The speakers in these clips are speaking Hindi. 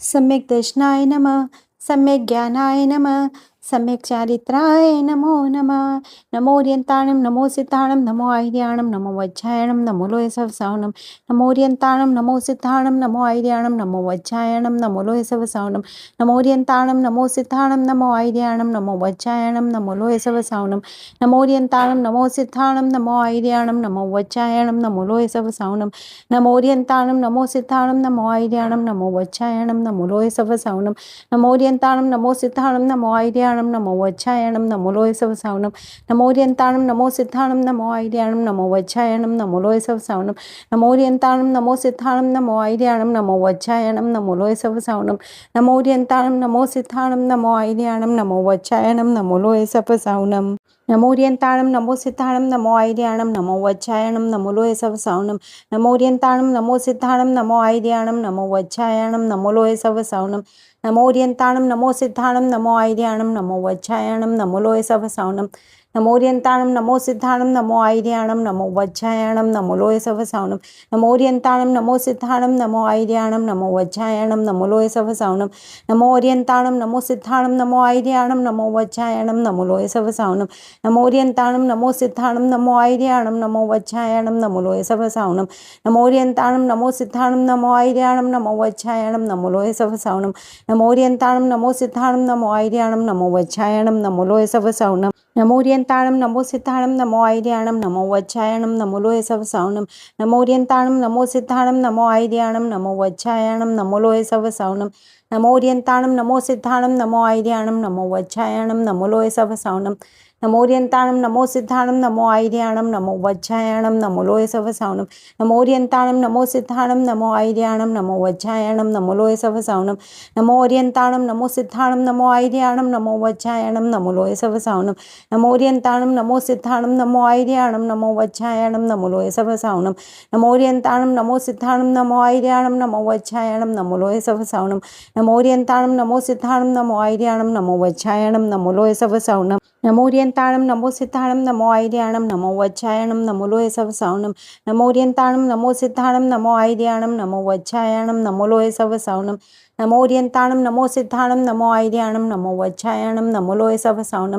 सम्यक् दर्शनाय नमः, सम्यक् ज्ञानाय नमः, सम्यक् चारित्राय नमो नमः। नमो ओरियंताणं नमो सिद्धाणं नमो आयर्याणं नमो वज्रायणं नमो लोहे सवसावनं। नमो ओरियंताणं नमो सिद्धाणं नमो आयर्याणं नमो वज्रायणं नमो लोहे सवसावनं। नमो ओरियंताणं नमो सिद्धाणं नमो आयर्याणं नमो वज्रायणं नमो लोहे सवसावनं। नमो ओरियंताणं नमो सिद्धाणं नमो आयर्याणं नमो वज्रायणं नमो लोहे सवसावनं। नमो ओरियंताणं नमो सिद्धाणं नमो आयर्याणं नमो वज्रायणं नमो लोहे सवसावनं। नमो ओरियंताणं नमो सिद्धाणं नमो आयर्याणं नमो वज्रायणं नमो लोहे सवसावनं। नमो ओरियंताणं नमो सिद्धाणं नमो आयर्याणं नमो वज्रायणं नमो लोहे सवसावनं। नमो ओरियंताणं नमो सिद्धाणं नमो आयर्याणं नमो वज्रायणं नमो लोहे सवसावनं। नमो ओरियंताणं नमो सिद्धाणं नमो आयर्याणं नमो वज्रायणं नमो लोहे सवसावनं। नमो ओरियंताणं नमो सिद्धाणं नमो आयर्याणं नमो वज्रायणं नमो लोहे सवसावनं। नमो ओरियंताणं नमो सिद्धाणं नमो आयर्याणं नमो वज्रायणं नमो लोहे सवसावनं। नमो ओरियंताणं नमो सिद्धाणं नमो आयर्याणं नमो वज्रायणं नमो लोहे सवसावनं। नमो ओरियंताणं नमो सिद्धाणं नमो आयर्याणं नमो वज्रायणं नमो लोहे सवसावनं। नमो ओरियंताणं नमो सिद्धाणं नमो आयर्याणं नमो वज्रायणं नमो लोहे सवसावनं। नमो ओरियंताणं नमो सिद्धाणं नमो आयर्याणं नमो वज्रायणं नमो लोहे सवसावनं। नमो ओरियंताणं नमो सिद्धाणं नमो आयर्याणं नमो वज्रायणं नमो लोहे सवसावनं। नमो ओरियंताणं नमो सिद्धाणं नमो आयर्याणं नमो वज्रायणं नमो लोहे सवसावनं। नमो ओरियंताणं नमो सिद्धाणं नमो आयर्याणं नमो वज्रायणं नमो लोहे सवसावनं। नमो ओरियंताणं नमो सिद्धाणं नमो आयर्याणं नमो वज्रायणं नमो लोहे सवसावनं। नमो ओरियंताणं नमो सिद्धाणं नमो आयर्याणं नमो वज्रायणं नमो लोहे सवसावनं। नमो ओरियंताणं नमो सिद्धाणं नमो आयर्याणं नमो वज्रायणं नमो लोहे सवसावनं। नमो ओरियंताणं नमो सिद्धाणं नमो आयर्याणं नमो वज्रायणं नमो लोहे सवसावनं। नमो ओरियंताणं नमो सिद्धाणं नमो आयर्याणं नमो वज्रायणं नमो लोहे सवसावनं। नमो ओरियंताणं नमो सिद्धाणं नमो आयर्याणं नमो वज्रायणं नमो लोहे सवसावनं। नमो ओरियंताणं नमो सिद्धाणं नमो आयर्याणं नमो वज्रायणं नमो लोहे सवसावनं। नमो ओरियंताणं नमो सिद्धाणं नमो आयर्याणं नमो वज्रायणं नमो लोहे सवसावनं। नमो ओरियंताणं नमो सिद्धाणं नमो आयर्याणं नमो वज्रायणं नमो लोहे सवसावनं। नमो ओरियंताणं नमो सिद्धाणं नमो आयर्याणं नमो वज्रायणं नमो लोहे सवसावनं। नमो ओरियंताणं नमो सिद्धाणं नमो आयर्याणं नमो वज्रायणं नमो लोहे सवसावनं। नमो ओरियंताणं नमो सिद्धाणं नमो आयर्याणं नमो वज्रायणं नमो लोहे सवसावनं। नमो ओरियंताणं नमो सिद्धाणं नमो आयर्याणं नमो वज्रायणं नमो लोहे सवसावनं। नमो ओरियंताणं नमो सिद्धाणं नमो आयर्याणं नमो वज्रायणं नमो लोहे सवसावनं।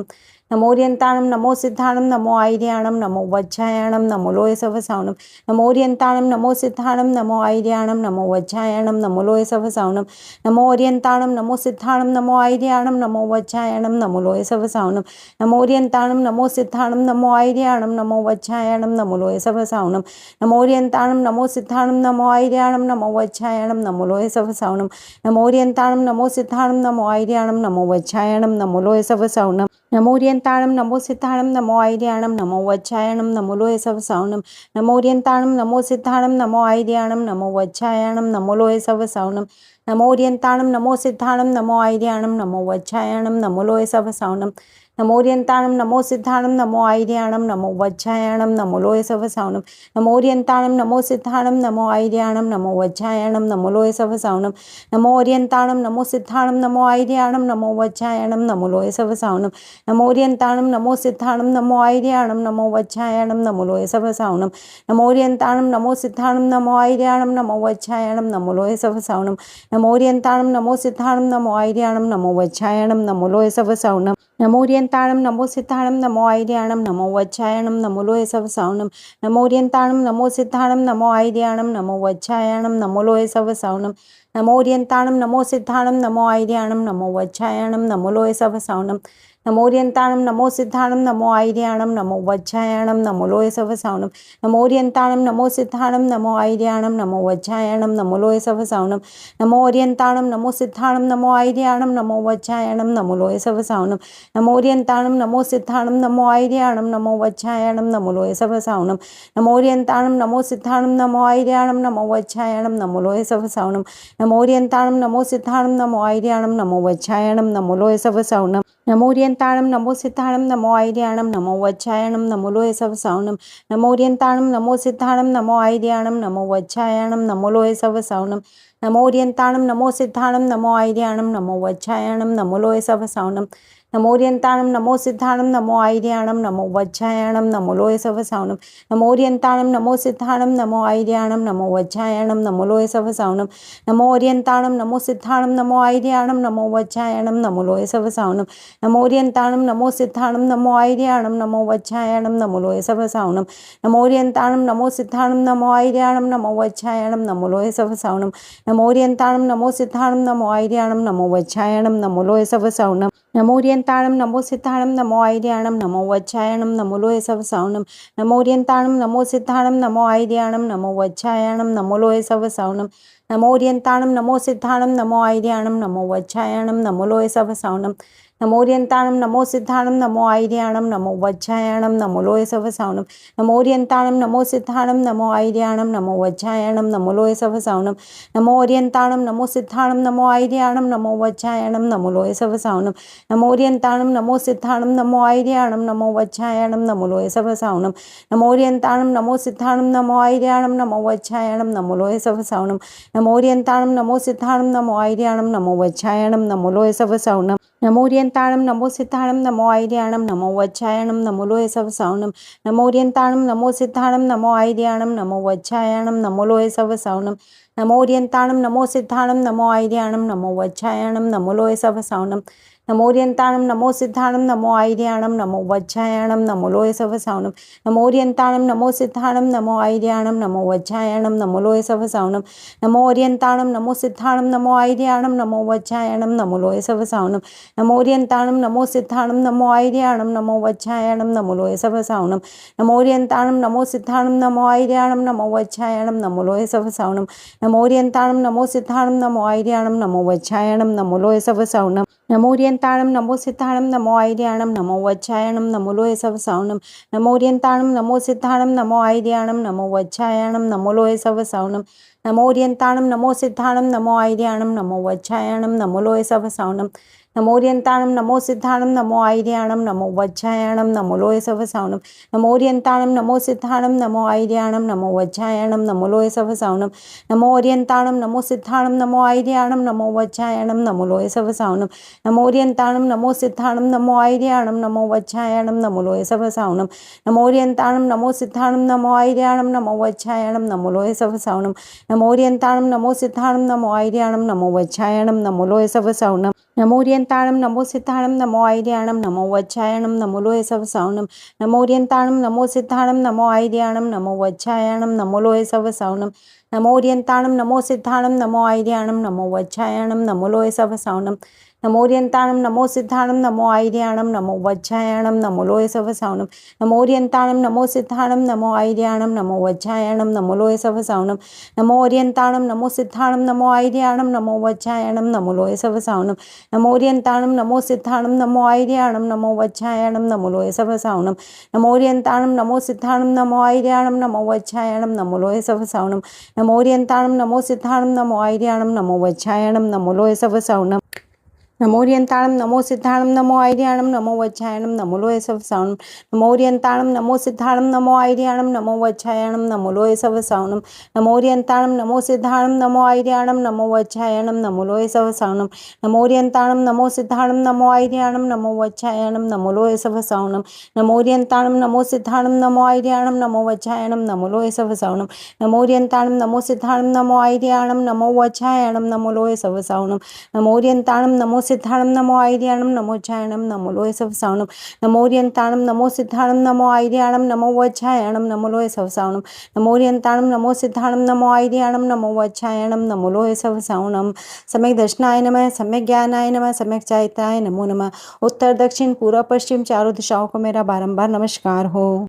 नमो ओरियंताणं नमो सिद्धाणं नमो आयर्याणं नमो वज्रायणं नमो लोहे सवसावनं। नमो ओरियंताणं नमो सिद्धाणं नमो आयर्याणं नमो वज्रायणं नमो लोहे सवसावनं। नमो ओरियंताणं नमो सिद्धाणं नमो आयर्याणं नमो वज्रायणं नमो लोहे सवसावनं। नमो ओरियंताणं नमो सिद्धाणं नमो आयर्याणं नमो वज्रायणं नमो लोहे सवसावनं। नमो ओरियंताणं नमो सिद्धाणं नमो आयर्याणं नमो वज्रायणं नमो लोहे सवसावनं। नमो ओरियंताणं नमो सिद्धाणं नमो आयर्याणं नमो वज्रायणं नमो लोहे सवसावनं। नमो ओरियंताणं नमो सिद्धाणं नमो आयर्याणं नमो वज्रायणं नमो लोहे सवसावनं। नमो ओरियंताणं नमो सिद्धाणं नमो आयर्याणं नमो वज्रायणं नमो लोहे सवसावनं। नमो ओरियंताणं नमो सिद्धाणं नमो आयर्याणं नमो वज्रायणं नमो लोहे सवसावनं। नमो ओरियंताणं नमो सिद्धाणं नमो आयर्याणं नमो वज्रायणं नमो लोहे सवसावनं। नमो ओरियंताणं नमो सिद्धाणं नमो आयर्याणं नमो वज्रायणं नमो लोहे सवसावनं। नमो ओरियंताणं नमो सिद्धाणं नमो आयर्याणं नमो वज्रायणं नमो लोहे सवसावनं। नमो ओरियंताणं नमो सिद्धाणं नमो आयर्याणं नमो वज्रायणं नमो लोहे सवसावनं। नमो ओरियंताणं नमो सिद्धाणं नमो आयर्याणं नमो वज्रायणं नमो लोहे सवसावनं। नमो ओरियंताणं नमो सिद्धाणं नमो आयर्याणं नमो वज्रायणं नमो लोहे सवसावनं। नमो ओरियंताणं नमो सिद्धाणं नमो आयर्याणं नमो वज्रायणं नमो लोहे सवसावनं। नमो ओरियंताणं नमो सिद्धाणं नमो आयर्याणं नमो वज्रायणं नमो लोहे सवसावनं। नमो ओरियंताणं नमो सिद्धाणं नमो आयर्याणं नमो वज्रायणं नमो लोहे सवसावनं। नमो ओरियंताणं नमो सिद्धाणं नमो आयर्याणं नमो वज्रायणं नमो लोहे सवसावनं। नमो ओरियंताणं नमो सिद्धाणं नमो आयर्याणं नमो वज्रायणं नमो लोहे सवसावनं। नमो ओरियंताणं नमो सिद्धाणं नमो आयर्याणं नमो वज्रायणं नमो लोहे सवसावनं। नमो ओरियंताणं नमो सिद्धाणं नमो आयर्याणं नमो वज्रायणं नमो लोहे सवसावनं। नमो ओरियंताणं नमो सिद्धाणं नमो आयर्याणं नमो वज्रायणं नमो लोहे सवसावनं। नमो ओरियंताणं नमो सिद्धाणं नमो आयर्याणं नमो वज्रायणं नमो लोहे सवसावनं। नमो ओरियंताणं नमो सिद्धाणं नमो आयर्याणं नमो वज्रायणं नमो लोय सवसावनं नमो ओरियंताणं नमो सिद्धाणं नमो आयर्याणं नमो वज्रायणं नमो लोय सवसावनं नमो ओरियंताणं नमो सिद्धाणं नमो आयर्याणं नमो वज्रायणं नमो लोय सवसावनं नमो ओरियंताणं नमो सिद्धाणं नमो आयर्याणं नमो वज्रायणं नमो लोय सवसावनं नमो ओरियंताणं नमो सिद्धाणं नमो आयर्याणं नमो वज्रायणं नमो लोय सवसावनं नमो ओरियंताणं नमो सिद्धाणं नमो आयर्याणं नमो वज्रायणं नमो लोय सवसावनं नमो ओरियंताणं नमो सिद्धाणं नमो आयर्याणं नमो वज्रायणं नमो लोय सवसावनं नमो ओरियंताणं नमो सिद्धाणं नमो आयर्याणं नमो वज्रायणं नमो लोय सवसावनं नमो ओरियंताणं नमो सिद्धाणं नमो आयर्याणं नमो वज्रायणं नमो लोय सवसावनं नमो ओरियंताणं नमो सिद्धाणं नमो आयर्याणं नमो वज्रायणं नमो लोय सवसावनं नमो ओरियंताणं नमो सिद्धाणं नमो आयर्याणं नमो वज्रायणं नमो लोय सवसावनं नमो ओरियंताणं नमो सिद्धाणं नमो आयर्याणं नमो वज्रायणं नमो लोय सवसावनं नमो ओरियंताणं नमो सिद्धाणं नमो आयर्याणं नमो वज्रायणं नमो लोय सवसावनं नमो ओरियंताणं नमो सिद्धाणं नमो आयर्याणं नमो वज्रायणं नमो लोय सवसावनं नमो ओरियंताणं नमो सिद्धाणं नमो आयर्याणं नमो वज्रायणं नमो लोय सवसावनं नमो ओरियंताणं नमो सिद्धाणं नमो आयर्याणं नमो वज्रायणं नमो लोय सवसावनं नमो ओरियंताणं नमो सिद्धाणं नमो आयर्याणं नमो वज्रायणं नमो लोय सवसावनं नमो ओरियंताणं नमो सिद्धाणं नमो आयर्याणं नमो वज्रायणं नमो लोय सवसावनं नमो ओरियंताणं नमो सिद्धाणं नमो आयर्याणं नमो वज्रायणं नमो लोय सवसावनं नमो ओरियंताणं नमो सिद्धाणं नमो आयर्याणं नमो वज्रायणं नमो लोय सवसावनं नमो ओरियंताणं नमो सिद्धाणं नमो आयर्याणं नमो वज्रायणं नमो लोय सवसावनं नमो ओरियंताणं नमो सिद्धाणं नमो आयर्याणं नमो वज्रायणं नमो लोय सवसावनं नमो ओरियंताणं नमो सिद्धाणं नमो आयर्याणं नमो वज्रायणं नमो लोय सवसावनं नमो ओरियंताणं नमो सिद्धाणं नमो आयर्याणं नमो वज्रायणं नमो लोय सवसावनं नमो ओरियंताणं नमो सिद्धाणं नमो आयर्याणं नमो वज्रायणं नमो लोय सवसावनं नमो ओरियंताणं नमो सिद्धाणं नमो आयर्याणं नमो वज्रायणं नमो लोय सवसावनं नमो ओरियंताणं नमो सिद्धाणं नमो आयर्याणं नमो वज्रायणं नमो लोय सवसावनं नमो ओरियंताणं नमो सिद्धाणं नमो आयर्याणं नमो वज्रायणं नमो लोय सवसावनं नमो ओरियंताणं नमो सिद्धाणं नमो आयर्याणं नमो वज्रायणं नमो लोय सवसावनं नमो ओरियंताणं नमो सिद्धाणं नमो आयर्याणं नमो वज्रायणं नमो लोय सवसावनं नमो ओरियंताणं नमो सिद्धाणं नमो आयर्याणं नमो वज्रायणं नमो लोय सवसावनं नमो ओरियंताणं नमो सिद्धाणं नमो आयर्याणं नमो वज्रायणं नमो लोय सवसावनं नमो ओरियंताणं नमो सिद्धाणं नमो आयर्याणं नमो वज्रायणं नमो लोय सवसावनं नमो ओरियंताणं नमो सिद्धाणं नमो आयर्याणं नमो वज्रायणं नमो लोय सवसावनं नमो ओरियंताणं नमो सिद्धाणं नमो आयर्याणं नमो वज्रायणं नमो लोय सवसावनं नमो ओरियंताणं नमो सिद्धाणं नमो आयर्याणं नमो वज्रायणं नमो लोय सवसावनं नमो ओरियंताणं नमो सिद्धाणं नमो आयर्याणं नमो वज्रायणं नमो लोय सवसावनं नमो ओरियंताणं नमो सिद्धाणं नमो आयर्याणं नमो वज्रायणं नमो लोय सवसावनं नमो ओरियंताणं नमो सिद्धाणं नमो आयर्याणं नमो वज्रायणं नमो लोय सवसावनं नमो ओरियंताणं नमो सिद्धाणं नमो आयर्याणं नमो वज्रायणं नमो लोय सवसावनं नमो ओरियंताणं नमो सिद्धाणं नमो आयर्याणं नमो वज्रायणं नमो लोय सवसावनं नमो ओरियंताणं नमो सिद्धाणं नमो आयर्याणं नमो वज्रायणं नमो लोय सवसावनं नमो ओरियंताणं नमो सिद्धाणं नमो आयर्याणं नमो वज्रायणं नमो लोय सवसावनं नमो ओरियंताणं नमो सिद्धाणं नमो आयर्याणं नमो वज्रायणं नमो लोय सवसावनं नमो ओरियंताणं नमो सिद्धाणं नमो आयर्याणं नमो वज्रायणं नमो लोय सवसावनं नमो ओरियंताणं नमो सिद्धाणं नमो आयर्याणं नमो वज्रायणं नमो लोय सवसावनं नमो ओरियंताणं नमो सिद्धाणं नमो आयर्याणं नमो वज्रायणं नमो लोय सवसावनं नमो ओरियंताणं नमो सिद्धाणं नमो आयर्याणं नमो वज्रायणं नमो लोय सवसावनं नमो ओरियंताणं नमो सिद्धाणं नमो आयर्याणं नमो वज्रायणं नमो लोय सवसावनं नमो ओरियंताणं नमो सिद्धाणं नमो आयर्याणं नमो वज्रायणं नमो लोय सवसावनं नमो ओरियंताणं नमो सिद्धाणं नमो आयर्याणं नमो वज्रायणं नमो लोय सवसावनं नमो ओरियंताणं नमो सिद्धाणं नमो आयर्याणं नमो वज्रायणं नमो लोय सवसावनं सम्यक दर्शनाय नमः, सम्यक ज्ञानाय नमः, सम्यक चारित्राय नमो नमः। उत्तर दक्षिण पूर्व पश्चिम चारों दिशाओं को मेरा बारंबार नमस्कार हो।